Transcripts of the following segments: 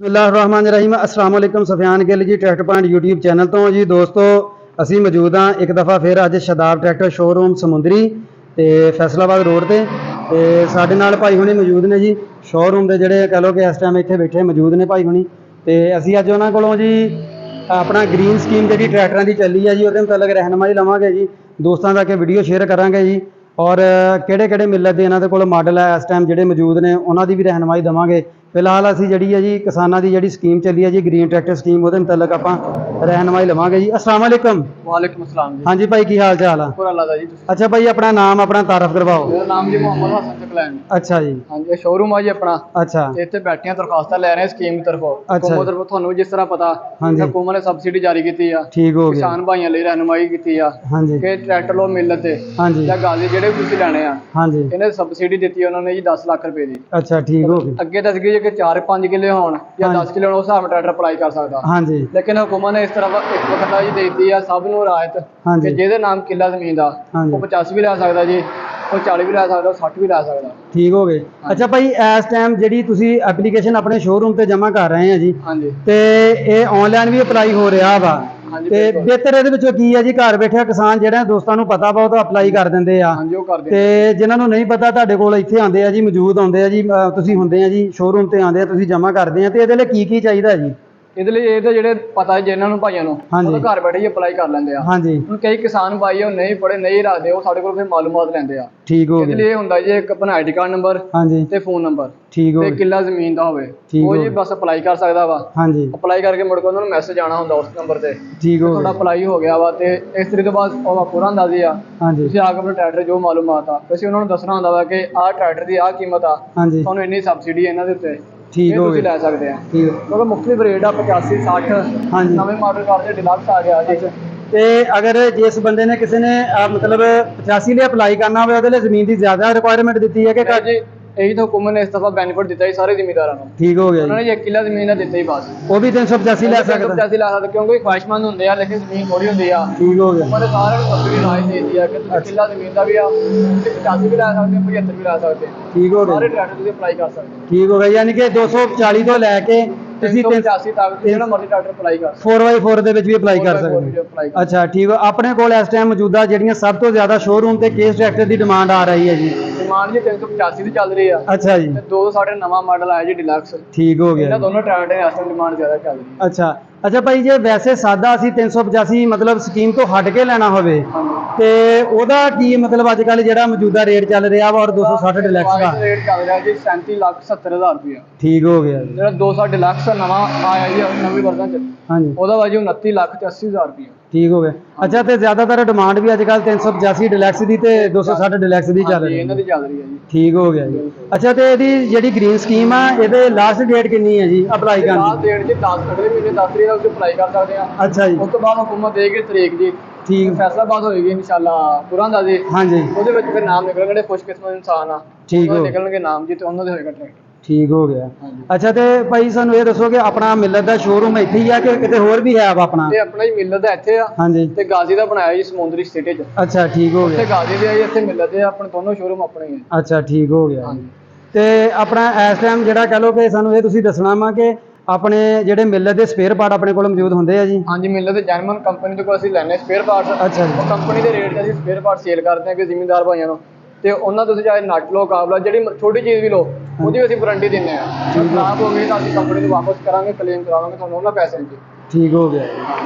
बिस्मिल्लाहिर्रहमानिर्रहीम अस्सलाम वालेकुम Safiyan Gill G tractor point YouTube channel तो जी दोस्तों असी मौजूद हाँ एक दफ़ा फिर अज शदाब ट्रैक्टर शोरूम समुंदरी तो फैसलाबाद रोड से साढ़े नाल भाई हुणी मौजूद ने जी शोरूम के जोड़े कह लो कि इस टाइम इतने बैठे मौजूद ने भाई हुणी तो असी अज उन्होंने कोलों जी अपना ग्रीन स्कीम जी ट्रैक्टर की चली है जी वो मुतलक रहनमाई लवांगे जी दोस्तों तक वीडियो शेयर करांगे जी और किहड़े मिलत के इन्होंने कोल मॉडल है इस टाइम जोड़े मौजूद ने उन्होंने भी रहनमाई देवांगे। फिलहाल असी जी है जी किसानों की जी स्कीम चली है जी ग्रीन ट्रैक्टर स्कीम वो मुतलक आप रहनमाई लवांगे जी। अस्सलाम वालेकुम। वालेकुम अस्सलाम जी। हाँ जी भाई की हाल चाल है? शुक्र अल्लाह दा जी। अच्छा भाई अपना नाम अपना तारफ करवाओ। मेरा नाम जी मोहम्मद हसन चकलैन। अच्छा जी। हाँ जी शोरूम है जी अपना। अच्छा इतने बैठे हैं दरखास्त लै रहे हैं स्कीम की तरफों। अच्छा हुकूमत तरफों थानू जिस तरह पता हाँ जी हुकूमत ने सबसिडी जारी की है ठीक हो गया किसान भाइयों लिए रहनुमाई की है हाँ जी कि ट्रैक्टर लो मिलते हाँ जी या गाजी जेडे भी तुसीं लैणे आ हाँ जी इन्हें सबसिडी दी है उन्होंने जी 10 लाख रुपए की। अच्छा ठीक हो गया अगे दस गई कि 4-5 किले होण या हाँ 10 किले होण उस हिसाब नाल ट्रैक्टर अप्लाई कर सकदा। हाँ जी लेकिन हुकूमत ने इस तरह एक वक्त जी दे दी है सब नूं रायत हाँ कि जी ਜਿਹਦੇ नाम किला जमीन का हाँ जी वो 85 भी लै सकदा जी वो 40 भी लै सकदा 60 भी लै सकदा। ठीक हो गए। अच्छा भाई इस टाइम जी तुसी एप्लीकेशन अपने शोरूम से जमा कर रहे हैं जी हाँ जी ते ये ऑनलाइन भी अप्लाई हो रहा वा हाँ जी ते बिल्कुल। बेहतर ਇਹਦੇ ਵਿੱਚੋਂ ਕੀ ਹੈ ਜੀ ਘਰ ਬੈਠੇ ਕਿਸਾਨ ਜਿਹੜੇ ਦੋਸਤਾਂ ਨੂੰ ਪਤਾ ਵਾ ਉਹ ਤਾਂ ਅਪਲਾਈ ਕਰ ਦਿੰਦੇ ਆ हाँ जी वो कर ਤੇ देंगे। ਜਿਨ੍ਹਾਂ ਨੂੰ ਨਹੀਂ ਪਤਾ ਤੁਹਾਡੇ ਕੋਲ ਇੱਥੇ ਆਉਂਦੇ ਆ ਜੀ ਮੌਜੂਦ ਆਉਂਦੇ ਆ ਜੀ ਤੁਸੀਂ ਹੁੰਦੇ ਆ ਜੀ ਸ਼ੋਰੂਮ ਤੇ ਆਉਂਦੇ ਆ ਤੁਸੀਂ ਜਮ੍ਹਾਂ ਕਰਦੇ ਆ ਤੇ ਇਹਦੇ ਲਈ ਕੀ ਚਾਹੀਦਾ ਜੀ? ਇਹਦੇ ਲਈ ਇਹ ਤਾਂ ਜਿਹੜੇ ਪਤਾ ਜਿਹਨਾਂ ਨੂੰ ਭਾਈਆਂ ਨੂੰ हाँ ਉਹ जी ਤਾਂ ਘਰ ਬੈਠੇ ਹੀ ਅਪਲਾਈ ਕਰ ਲੈਂਦੇ ਆ। हाँ जी ਹੁਣ ਕਈ ਕਿਸਾਨ ਭਾਈ ਉਹ ਨਹੀਂ ਪੜੇ ਨਹੀਂ ਰੱਖਦੇ ਉਹ ਸਾਡੇ ਕੋਲ ਫਿਰ ਮਾਲੂਮਾਤ ਲੈਂਦੇ ਆ। ठीक हो ਇਹਦੇ गया ਲਈ ਇਹ ਹੁੰਦਾ ਜੀ ਇੱਕ ਆਪਣਾ ਆਈਡੀ ਕਾਰਡ ਨੰਬਰ हाँ जी ਤੇ ਫੋਨ ਨੰਬਰ ठीक हो ਤੇ गया ਕਿੱਲਾ ਜ਼ਮੀਨ ਦਾ ਹੋਵੇ ठीक ਉਹ हो ਜੀ गया ਬਸ ਅਪਲਾਈ ਕਰ ਸਕਦਾ ਵਾ। हाँ जी ਅਪਲਾਈ ਕਰਕੇ ਮੁੜ ਕੇ ਉਹਨਾਂ ਨੂੰ ਮੈਸੇਜ ਆਉਣਾ ਹੁੰਦਾ ਉਸ ਨੰਬਰ ਤੇ ठीक हो ਤੁਹਾਡਾ गया ਅਪਲਾਈ ਹੋ ਗਿਆ ਵਾ ਤੇ ਇਸ ਤਰੀਕੇ ਤੋਂ ਬਾਅਦ ਉਹ ਪੂਰਾ ਅੰਦਾਜ਼ੀ ਆ हाँ जी ਤੁਸੀਂ ਆ ਕੇ ਆਪਣੇ ਟਰੈਕਟਰ ਜੋ ਮਾਲੂਮਾਤ ਆ ਤੁਸੀਂ ਉਹਨਾਂ ਨੂੰ ਦੱਸਣਾ ਹੁੰਦਾ ਵਾ ਕਿ ਆਹ ਟਰੈਕਟਰ ਦੀ ਆਹ ਕੀਮਤ ਆ हाँ जी ਤੁਹਾਨੂੰ ਇੰਨੀ ਸਬਸਿਡੀ ਇਹਨਾਂ ਦੇ ਉੱਤੇ ठीक ਇਹ हो ਤੁਸੀਂ गया ਲੈ ਸਕਦੇ ਆ ठीक ਕਿਉਂਕਿ ਮੁਖਤਲਿਫ ਰੇਟ ਆ 85 60 हाँ जी ਨਵੇਂ ਮਾਡਲ ਕਾਰ ਦੇ ਡਿਲਕਸ ਆ ਗਿਆ ਜਿਸ ਤੇ ਅਗਰ ਜਿਸ ਬੰਦੇ ਨੇ ਕਿਸੇ ਨੇ ਮਤਲਬ 85 ਲਈ ਅਪਲਾਈ ਕਰਨਾ ਹੋਵੇ ਉਹਦੇ ਲਈ ਜ਼ਮੀਨ ਦੀ ਜ਼ਿਆਦਾ ਰਿਕੁਆਇਰਮੈਂਟ ਦਿੱਤੀ ਹੈ ਕਿ ਘੱਟ? ਜੀ ਇਹੀ ਤਾਂ ਹੁਕੂਮਤ ਨੇ ਇਸ ਦਫਾ ਬੈਨੀਫਿਟ ਦਿੱਤਾ ਹੀ ਸਾਰੇ ਜ਼ਿਮੀਂਦਾਰਾਂ ਨੂੰ। ਠੀਕ ਹੋ ਗਿਆ ਉਹਨਾਂ ਨੇ ਜੀ 1 ਕਿੱਲਾ ਜ਼ਮੀਨ ਦਾ ਦਿੱਤਾ ਹੀ ਬਸ ਉਹ ਵੀ 385 ਲੈ ਸਕਦਾ? 85 ਲਾ ਸਕਦੇ ਕਿਉਂਕਿ ਖੁਆਇਸ਼ਮੰਦ ਹੁੰਦੇ ਆ ਲੇਕਿਨ ਜ਼ਮੀਨ ਥੋੜੀ ਹੁੰਦੀ ਆ। ਠੀਕ ਹੋ ਗਿਆ ਉਹਨਾਂ ਨੇ ਸਾਰਿਆਂ ਨੂੰ ਸਬਸਿਡੀ ਰਾਜ ਦੇ ਦਿੱਤੀ ਆ ਕਿ ਤੁਸੀਂ ਕਿੱਲਾ ਜ਼ਮੀਨ ਦਾ ਵੀ ਆ ਤੁਸੀਂ 85 ਵੀ ਲੈ ਸਕਦੇ ਹੋ 75 ਵੀ ਲੈ ਸਕਦੇ ਹੋ ਠੀਕ ਹੋ ਸਾਰੇ ਗਿਆ ਟਰੈਕਟਰ ਤੁਸੀਂ ਅਪਲਾਈ ਕਰ ਸਕਦੇ ਹੋ। ਠੀਕ ਹੋ ਗਿਆ ਯਾਨੀ ਕਿ 240 ਤੋਂ ਲੈ ਕੇ ਤੁਸੀਂ 385 ਤੱਕ ਤੁਸੀਂ ਜਿਹੜਾ ਮਰਜ਼ੀ ਟਰੈਕਟਰ ਅਪਲਾਈ ਕਰ ਸਕਦੇ 4x4 ਦੇ ਵਿੱਚ ਵੀ ਅਪਲਾਈ ਕਰ ਸਕਦੇ ਹੋ। ਹੋ। ਅੱਛਾ ਠੀਕ ਹੋ। ਆਪਣੇ ਕੋਲ ਇਸ ਟਾਈਮ ਮੌਜੂਦਾ ਜਿਹੜੀਆਂ ਸਭ ਤੋਂ ਜ਼ਿਆਦਾ ਸ਼ੋਰੂਮ ਤੇ ਕਿਸ ਟਰੈਕਟਰ ਦੀ ਡਿਮਾਂਡ ਆ ਰਹੀ ਹੈ ਜੀ? ਡਿਮਾਂਡ ਜੀ 385 ਦੀ ਚੱਲ ਰਹੀ ਆ ਅੱਛਾ ਜੀ ਤੇ ਦੋ ਸਾਡੇ ਨਵਾਂ ਮਾਡਲ ਆਇਆ ਜੀ ਡਿਲਕਸ ਠੀਕ ਹੋ ਇਹਨਾਂ ਗਿਆ ਦੋਨੋਂ ਟਰੈਕਟਰ ਦੇ ਇਸ ਟਾਈਮ ਡਿਮਾਂਡ ਜ਼ਿਆਦਾ ਚੱਲ ਰਹੀ ਹੈ। ਅੱਛਾ ਅੱਛਾ ਭਾਈ ਜੇ ਵੈਸੇ ਸਾਦਾ ਅਸੀਂ 385 ਮਤਲਬ ਸਕੀਮ ਤੋਂ ਹਟ ਕੇ ਲੈਣਾ ਹੋਵੇ ਹਾਂਜੀ ਤੇ ਉਹਦਾ ਕੀ ਮਤਲਬ ਅੱਜ ਕੱਲ ਜਿਹੜਾ ਮੌਜੂਦਾ ਰੇਟ ਚੱਲ ਰਿਹਾ ਵਾ ਔਰ 260 ਡਿਲੈਕਸ ਦਾ? ਰੇਟ ਚੱਲ ਰਿਹਾ ਜੀ 37,70,000 ਰੁਪਇਆ। ਠੀਕ ਹੋ ਗਿਆ ਜੀ ਜਿਹੜਾ 200 ਡਿਲਕਸ ਨਵਾਂ ਆਇਆ ਜੀ ਨਵੀਂ ਵਰਜ਼ਨ ਚ ਹਾਂਜੀ ਉਹਦਾ ਵਾ ਜੀ 29,80,000 ਰੁਪਇਆ। ਠੀਕ ਹੋ ਗਿਆ। ਅੱਛਾ ਤੇ ਜ਼ਿਆਦਾਤਰ ਡਿਮਾਂਡ ਵੀ ਅੱਜ ਕੱਲ 385 ਡਿਲੈਕਸ ਦੀ ਤੇ 260 ਡਿਲੈਕਸ ਦੀ ਚੱਲ ਹਾਂਜੀ ਰਹੀ ਇਹਨਾਂ ਹੈ। ਦੀ ਚੱਲ ਰਹੀ ਹੈ ਜੀ। ਠੀਕ ਹੋ ਗਿਆ ਜੀ। ਅੱਛਾ ਤੇ ਇਹਦੀ ਜਿਹੜੀ ਗ੍ਰੀਨ ਸਕੀਮ ਆ ਇਹਦੇ ਲਾਸਟ ਡੇਟ ਕਿੰਨੀ ਹੈ ਜੀ ਅਪਲਾਈ ਕਰਨ ਲਾਸਟ ਡੇਟ ਜੀ 10 ਅਗਲੇ ਮਹੀਨੇ 10 ਤਰੀਕ ਤੱਕ ਅਪਲਾਈ ਕਰ ਸਕਦੇ ਆ। ਦੀ? ਅੱਛਾ ਜੀ ਉਸ ਤੋਂ ਬਾਅਦ ਹੁਕੂਮਤ ਦੇਗੀ ਤਰੀਕ ਜੀ ਠੀਕ ਫੈਸਲਾਬਾਦ ਹੋਏਗੀ ਇਨਸ਼ਾਅੱਲਾ ਪੂਰਾ ਦਾ ਜੀ ਹਾਂਜੀ ਉਹਦੇ ਵਿੱਚ ਫਿਰ ਨਾਮ ਨਿਕਲਣਗੇ ਜਿਹੜੇ ਖੁਸ਼ਕਿਸਮਤ ਇਨਸਾਨ ਆ ਠੀਕ ਉਹਨਾਂ ਹੋ ਦੇ ਨਿਕਲਣਗੇ ਨਾਮ ਜੀ ਤੇ ਉਹਨਾਂ ਦੇ ਹੋਏਗਾ ਟਰੈਕਟਰ। ਠੀਕ ਹੋ ਗਿਆ। ਹਾਂਜੀ ਅੱਛਾ ਤੇ ਭਾਈ ਸਾਨੂੰ ਇਹ ਦੱਸੋ ਕਿ ਆਪਣਾ ਮਿਲਤ ਦਾ ਸ਼ੋਰੂਮ ਇੱਥੇ ਹੀ ਆ ਕਿ ਕਿਤੇ ਹੋਰ ਵੀ ਹੈ ਵਾ ਆਪਣਾ? ਇਹ ਆਪਣਾ ਹੀ ਮਿਲਤ ਹੈ ਇੱਥੇ ਆ ਹਾਂਜੀ ਤੇ ਗਾਜ਼ੀ ਦਾ ਬਣਾਇਆ ਜੀ ਸਮੁੰਦਰੀ ਸਿਟੀ ਚ। ਅੱਛਾ ਠੀਕ ਹੋ ਇੱਥੇ ਗਿਆ। ਗਾਜ਼ੀ ਦੇ ਆ ਜੀ ਇੱਥੇ ਮਿਲਤ ਹੈ ਆਪਣੇ ਦੋਨੋਂ ਸ਼ੋਰੂਮ ਆਪਣੇ ਹੀ ਆ। ਅੱਛਾ ਠੀਕ ਹੋ ਗਿਆ ਜੀ। ਹਾਂਜੀ ਤੇ ਆਪਣਾ ਇਸ ਟਾਈਮ ਜਿਹੜਾ ਕਹ ਲਓ ਕਿ ਸਾਨੂੰ ਇਹ ਤੁਸੀਂ ਦੱਸਣਾ ਵਾ ਕਿ ਆਪਣੇ ਜਿਹੜੇ ਮਿਲਤ ਦੇ ਸਪੇਅਰ ਪਾਰਟ ਆਪਣੇ ਕੋਲ ਮੌਜੂਦ ਹੁੰਦੇ ਆ ਜੀ? ਹਾਂਜੀ ਮਿਲਤ ਤੇ ਜਰਮਨ ਕੰਪਨੀ ਤੋਂ ਅਸੀਂ ਲੈਣੇ ਸਪੇਅਰ ਪਾਰਟਸ। ਅੱਛਾ ਜੀ ਉਹ ਕੰਪਨੀ ਦੇ ਰੇਟ ਤੇ ਅਸੀਂ ਸਪੇਅਰ ਪਾਰਟ ਸੇਲ ਕਰਦੇ ਹਾਂ ਕਿ ਜ਼ਿਮੀਂਦਾਰ ਭਾਈਆਂ ਨੂੰ ਤੇ ਉਹਨਾਂ ਤੋਂ ਤੁਸੀਂ ਚਾਹੇ ਨਟ ਲਓ ਕਾਬਲਾ ਜਿਹੜੀ ਛੋਟੀ ਚੀਜ਼ ਵੀ ਲਓ ਉਹਦੀ ਵੀ ਅਸੀਂ ਵਾਰੰਟੀ ਦਿੰਦੇ ਆ। ਜੇ ਖਰਾਬ ਹੋ ਗਈ ਤਾਂ ਅਸੀਂ ਕੰਪਨੀ ਨੂੰ ਵਾਪਸ ਕਰਾਂਗੇ ਕਲੇਮ ਕਰਾਵਾਂਗੇ ਤੁਹਾਨੂੰ ਉਹਨਾਂ ਪੈਸੇ ਦੀ। ਠੀਕ ਹੋ ਗਿਆ।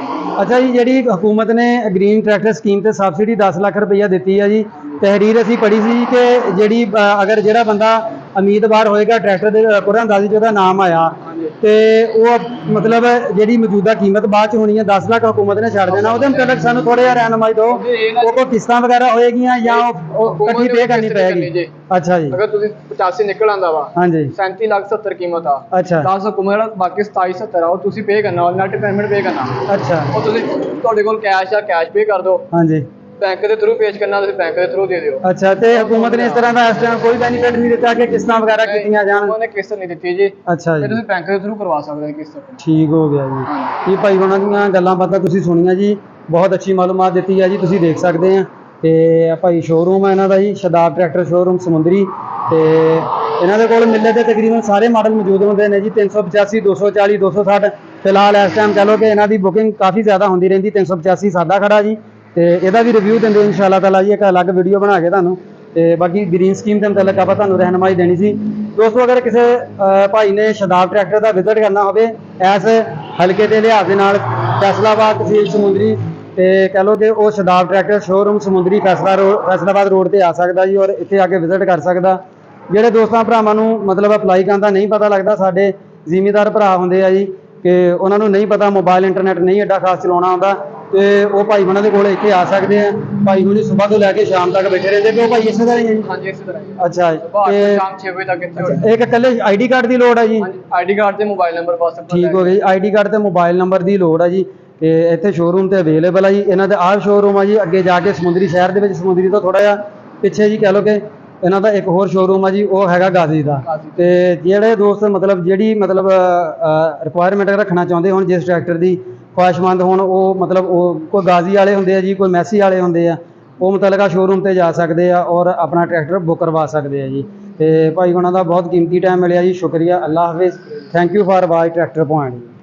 ਅੱਛਾ ਜੀ ਜਿਹੜੀ ਹੁਕੂਮਤ ਨੇ ਗ੍ਰੀਨ ਟਰੈਕਟਰ ਸਕੀਮ ਤੇ ਸਬਸਿਡੀ 10 ਲੱਖ ਰੁਪਈਆ ਦਿੱਤੀ ਹੈ ਜੀ ਤਹਿਰੀਰ ਅਸੀਂ ਪੜ੍ਹੀ ਸੀ ਕਿ ਜਿਹੜੀ ਅਗਰ ਜਿਹੜਾ ਬੰਦਾ ਉਮੀਦਵਾਰ ਹੋਏਗਾ ਟਰੈਕਟਰ ਦੇ ਪੂਰਾ ਅੰਦਾਜ਼ੇ 'ਚ ਉਹਦਾ ਨਾਮ ਆਇਆ ਹਾਂਜੀ ਤੇ ਉਹ ਮਤਲਬ ਜਿਹੜੀ ਮੌਜੂਦਾ ਕੀਮਤ ਬਾਅਦ 'ਚ ਹੋਣੀ ਹੈ 10 ਲੱਖ ਹੁਕੂਮਤ ਨੇ ਛੱਡ ਦੇਣਾ ਉਹਦੇ ਮੁਤਾਬਕ ਸਾਨੂੰ ਥੋੜ੍ਹਾ ਜਿਹਾ ਰਹਿਨਮਾਈ ਦਿਓ ਉਹ ਕੋਈ ਕਿਸ਼ਤਾਂ ਵਗੈਰਾ ਹੋਏਗੀਆਂ ਜਾਂ ਉਹ ਇਕੱਠੀ ਪੇ ਕਰਨੀ ਪਏਗੀ? ਅੱਛਾ ਜੀ ਅਗਰ ਤੁਸੀਂ 85 ਨਿਕਲ ਆਂਦਾ ਵਾ ਹਾਂਜੀ 37,70,000 ਕੀਮਤ ਆ ਅੱਛਾ 10 ਹੁਕੂਮਤ ਬਾਕੀ 27,70 ਆ ਉਹ ਤੁਸੀਂ ਪੇ ਕਰਨਾ ਨੈਟ ਪੇਮੈਂਟ ਪੇ ਕਰਨਾ। ਅੱਛਾ ਉਹ ਤੁਸੀਂ ਤੁਹਾਡੇ ਕੋਲ ਕੈਸ਼ ਆ ਕੈਸ਼ ਪੇ ਕਰ ਦਿਓ ਹਾਂਜੀ ਬੈਂਕ ਦੇ ਥਰੂ ਪੇਸ਼ ਕਰਨਾ ਤੁਸੀਂ ਬੈਂਕ ਦੇ ਥਰੂ ਦੇ ਦਿਓ। ਅੱਛਾ ਤੇ ਹੁਕੂਮਤ ਨੇ ਇਸ ਤਰ੍ਹਾਂ ਦਾ ਇਸ ਟਾਈਮ ਕੋਈ ਬੈਨੀਫਿਟ ਨਹੀਂ ਦਿੱਤਾ ਕਿ ਕਿਸ਼ਤਾਂ ਵਗੈਰਾ ਕੀਤੀਆਂ ਜਾਣ? ਉਹਨੇ ਕਿਸ਼ਤ ਨਹੀਂ ਦਿੱਤੀ ਜੀ ਅੱਛਾ ਤੇ ਜੀ ਤੁਸੀਂ ਬੈਂਕ ਦੇ ਥਰੂ ਕਰਵਾ ਸਕਦੇ ਹੋ ਕਿਸ਼ਤ। ਠੀਕ ਹੋ ਗਿਆ ਜੀ। ਹਾਂਜੀ ਇਹ ਭਾਈ ਉਹਨਾਂ ਦੀਆਂ ਗੱਲਾਂ ਬਾਤਾਂ ਤੁਸੀਂ ਸੁਣੀਆਂ ਜੀ ਬਹੁਤ ਅੱਛੀ ਮਾਲੂਮਾਤ ਦਿੱਤੀ ਹੈ ਜੀ ਤੁਸੀਂ ਦੇਖ ਸਕਦੇ ਆ ਤੇ ਭਾਈ ਸ਼ੋਰੂਮ ਹੈ ਇਹਨਾਂ ਦਾ ਜੀ ਸ਼ਦਾਬ ਟਰੈਕਟਰ ਸ਼ੋਰੂਮ ਸਮੁੰਦਰੀ ਤੇ ਇਹਨਾਂ ਦੇ ਕੋਲ ਮਿਲੇ ਤੇ ਤਕਰੀਬਨ ਸਾਰੇ ਮਾਡਲ ਮੌਜੂਦ ਹੁੰਦੇ ਨੇ ਜੀ 385 240 260 ਫਿਲਹਾਲ ਇਸ ਟਾਈਮ ਕਹ ਲਓ ਕਿ ਇਹਨਾਂ ਦੀ ਬੁਕਿੰਗ ਕਾਫੀ ਜ਼ਿਆਦਾ ਹੁੰਦੀ ਰਹਿੰਦੀ 385 ਸਾਦਾ ਖੜਾ ਜੀ ਤੇ ਇਹਦਾ ਵੀ ਰਿਵਿਊ ਦਿੰਦੇ ਇਨਸ਼ਾਅੱਲਾ ਤਾਲਾ ਜੀ ਇੱਕ ਅਲੱਗ ਵੀਡੀਓ ਬਣਾ ਕੇ ਤੁਹਾਨੂੰ ਤੇ ਬਾਕੀ ਗ੍ਰੀਨ ਸਕੀਮ ਦੇ ਮੁਤਲਕ ਆਪਾਂ ਤੁਹਾਨੂੰ ਰਹਿਨਮਾਈ ਦੇਣੀ ਸੀ ਦੋਸਤੋ ਅਗਰ ਕਿਸੇ ਭਾਈ ਨੇ ਸ਼ਦਾਬ ਟਰੈਕਟਰ ਦਾ ਵਿਜ਼ਿਟ ਕਰਨਾ ਹੋਵੇ ਇਸ ਹਲਕੇ ਦੇ ਲਿਹਾਜ਼ ਦੇ ਨਾਲ ਫੈਸਲਾਬਾਦ ਤਹਿਸੀਲ ਸਮੁੰਦਰੀ ਤੇ ਕਹ ਲਓ ਕਿ ਉਹ ਸ਼ਦਾਬ ਟਰੈਕਟਰ ਸ਼ੋਰੂਮ ਸਮੁੰਦਰੀ ਫੈਸਲਾਬਾਦ ਰੋਡ ਤੇ ਆ ਸਕਦਾ ਜੀ ਔਰ ਇੱਥੇ ਆ ਕੇ ਵਿਜ਼ਿਟ ਕਰ ਸਕਦਾ ਜਿਹੜੇ ਦੋਸਤਾਂ ਭਰਾਵਾਂ ਨੂੰ ਮਤਲਬ ਅਪਲਾਈ ਕਰਨ ਦਾ ਨਹੀਂ ਪਤਾ ਲੱਗਦਾ ਸਾਡੇ ਜ਼ਿਮੀਦਾਰ ਭਰਾ ਹੁੰਦੇ ਆ ਜੀ ਕਿ ਉਹਨਾਂ ਨੂੰ ਨਹੀਂ ਪਤਾ ਮੋਬਾਈਲ ਇੰਟਰਨੈਟ ਨਹੀਂ ਐਡਾ ਖਾਸ ਚਲਾਉਣਾ ਆਉਂਦਾ ਤੇ ਉਹ ਭਾਈ ਉਹਨਾਂ ਦੇ ਕੋਲ ਇੱਥੇ ਆ ਸਕਦੇ ਆ ਭਾਈ ਹੁਣੀ ਸਵੇਰ ਤੋਂ ਲੈ ਕੇ ਸ਼ਾਮ ਤੱਕ ਬੈਠੇ ਰਹਿੰਦੇ ਕਿ ਉਹ ਭਾਈ ਇਸੇ ਤਰ੍ਹਾਂ ਹੀ ਹੈ ਜੀ ਹਾਂਜੀ ਇਸੇ ਤਰ੍ਹਾਂ ਹੀ ਅੱਛਾ ਜੀ ਬਾਹਰ ਤੇ ਸ਼ਾਮ 6 ਵਜੇ ਤੱਕ ਇੱਥੇ ਹੋਏ ਇੱਕ ਇਕੱਲੇ ਆਈਡੀ ਕਾਰਡ ਦੀ ਲੋੜ ਹੈ ਜੀ ਹਾਂਜੀ ਆਈਡੀ ਕਾਰਡ ਤੇ ਮੋਬਾਈਲ ਨੰਬਰ ਬਸ ਆਪਣਾ ਠੀਕ ਹੋ ਗਿਆ ਜੀ ਆਈਡੀ ਕਾਰਡ ਤੇ ਮੋਬਾਈਲ ਨੰਬਰ ਦੀ ਲੋੜ ਹੈ ਜੀ ਤੇ ਇੱਥੇ ਸ਼ੋਰੂਮ ਤੇ ਅਵੇਲੇਬਲ ਹੈ ਜੀ ਇਹਨਾਂ ਦਾ ਆਹ ਸ਼ੋਰੂਮ ਆ ਜੀ ਅੱਗੇ ਜਾ ਕੇ ਸਮੁੰਦਰੀ ਸ਼ਹਿਰ ਦੇ ਵਿੱਚ ਸਮੁੰਦਰੀ ਤੋਂ ਥੋੜਾ ਜਿਹਾ ਪਿੱਛੇ ਜੀ ਕਹ ਲਓ ਕਿ ਇਹਨਾਂ ਦਾ ਇੱਕ ਹੋਰ ਸ਼ੋਰੂਮ ਆ ਜੀ ਉਹ ਹੈਗਾ ਗਾਜ਼ੀ ਦਾ ਤੇ ਜਿਹੜੇ ਦੋਸਤ ਮਤਲਬ ਜਿਹੜੀ ਮਤਲਬ ਰਿਕੁਆਇਰਮੈਂਟ ਰੱਖਣਾ ਚਾਹੁੰਦੇ ਹੋਣ ਜਿਸ ਟਰੈਕਟਰ ਦੀ ਖੁਆਇਸ਼ਮੰਦ ਹੋਣ ਉਹ ਮਤਲਬ ਉਹ ਕੋਈ ਗਾਜ਼ੀ ਵਾਲੇ ਹੁੰਦੇ ਆ ਜੀ ਕੋਈ ਮੈਸੀ ਵਾਲੇ ਹੁੰਦੇ ਆ ਉਹ ਮੁਤਲਕਾ ਸ਼ੋਰੂਮ ਤੇ ਜਾ ਸਕਦੇ ਆ ਔਰ ਆਪਣਾ ਟਰੈਕਟਰ ਬੁੱਕ ਕਰਵਾ ਸਕਦੇ ਆ ਜੀ ਤੇ ਭਾਈ ਉਹਨਾਂ ਦਾ ਬਹੁਤ ਕੀਮਤੀ ਟਾਈਮ ਮਿਲਿਆ ਜੀ ਸ਼ੁਕਰੀਆ ਅੱਲਾ ਹਾਫਿਜ਼ thank you for watch tractor point